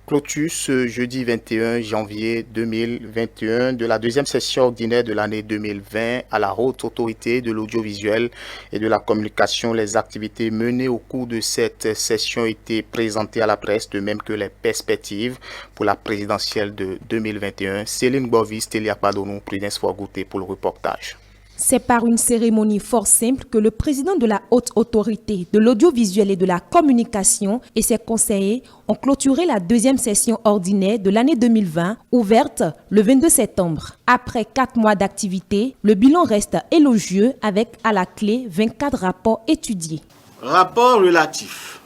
Clôture ce jeudi 21 janvier 2021 de la deuxième session ordinaire de l'année 2020 à la Haute Autorité de l'audiovisuel et de la communication. Les activités menées au cours de cette session ont été présentées à la presse, de même que les perspectives pour la présidentielle de 2021. Céline Bovis, Télia Padonou, Prudence Forgouté pour le reportage. C'est par une cérémonie fort simple que le président de la Haute Autorité de l'audiovisuel et de la communication et ses conseillers ont clôturé la deuxième session ordinaire de l'année 2020, ouverte le 22 septembre. Après 4 mois d'activité, le bilan reste élogieux avec à la clé 24 rapports étudiés. Rapport relatif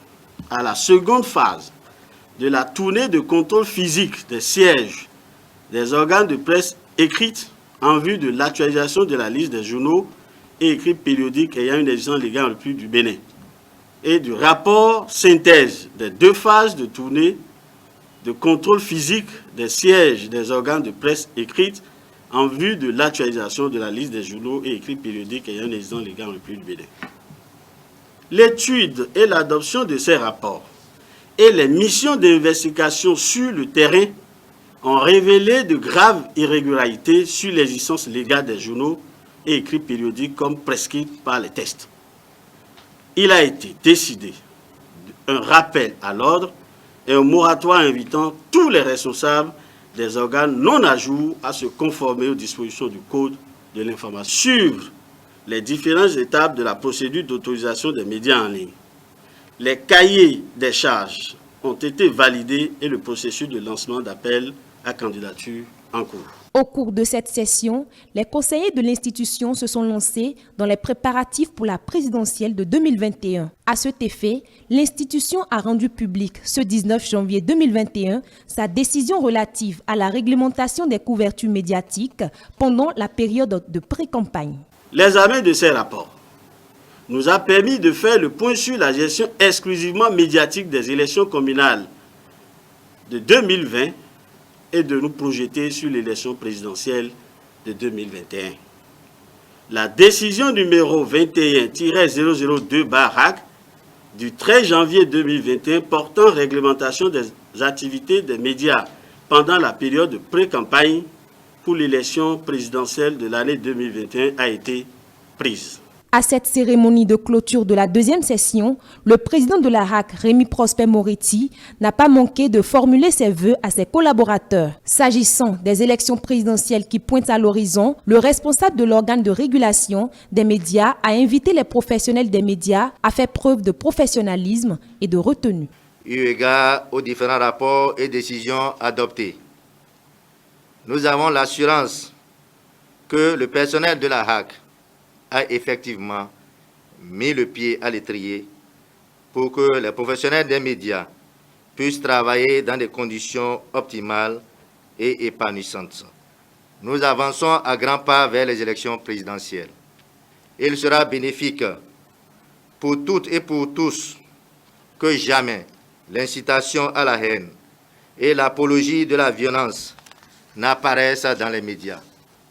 à la seconde phase de la tournée de contrôle physique des sièges des organes de presse écrites en vue de l'actualisation de la liste des journaux et écrits périodiques ayant une existence légale en République du Bénin et du rapport synthèse des 2 phases de tournée de contrôle physique des sièges des organes de presse écrites en vue de l'actualisation de la liste des journaux et écrits périodiques ayant une existence légale en République du Bénin. L'étude et l'adoption de ces rapports et les missions d'investigation sur le terrain ont révélé de graves irrégularités sur l'existence légale des journaux et écrits périodiques comme prescrits par les textes. Il a été décidé un rappel à l'ordre et un moratoire invitant tous les responsables des organes non à jour à se conformer aux dispositions du Code de l'information sur les différentes étapes de la procédure d'autorisation des médias en ligne. Les cahiers des charges ont été validés et le processus de lancement d'appel à candidature en cours. Au cours de cette session, les conseillers de l'institution se sont lancés dans les préparatifs pour la présidentielle de 2021. À cet effet, l'institution a rendu public ce 19 janvier 2021 sa décision relative à la réglementation des couvertures médiatiques pendant la période de pré-campagne. L'examen de ces rapports nous a permis de faire le point sur la gestion exclusivement médiatique des élections communales de 2020 et de nous projeter sur l'élection présidentielle de 2021. La décision numéro 21-002/RAC du 13 janvier 2021 portant réglementation des activités des médias pendant la période de pré-campagne pour l'élection présidentielle de l'année 2021 a été prise. À cette cérémonie de clôture de la deuxième session, le président de la RAC, Rémi Prosper Moretti, n'a pas manqué de formuler ses vœux à ses collaborateurs. S'agissant des élections présidentielles qui pointent à l'horizon, le responsable de l'organe de régulation des médias a invité les professionnels des médias à faire preuve de professionnalisme et de retenue. Eu égard aux différents rapports et décisions adoptés, nous avons l'assurance que le personnel de la RAC a effectivement mis le pied à l'étrier pour que les professionnels des médias puissent travailler dans des conditions optimales et épanouissantes. Nous avançons à grands pas vers les élections présidentielles. Il sera bénéfique pour toutes et pour tous que jamais l'incitation à la haine et l'apologie de la violence n'apparaissent dans les médias.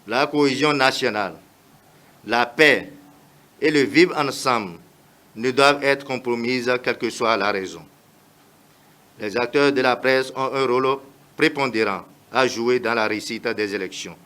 La cohésion nationale, la paix et le vivre ensemble ne doivent être compromises, quelle que soit la raison. Les acteurs de la presse ont un rôle prépondérant à jouer dans la réussite des élections.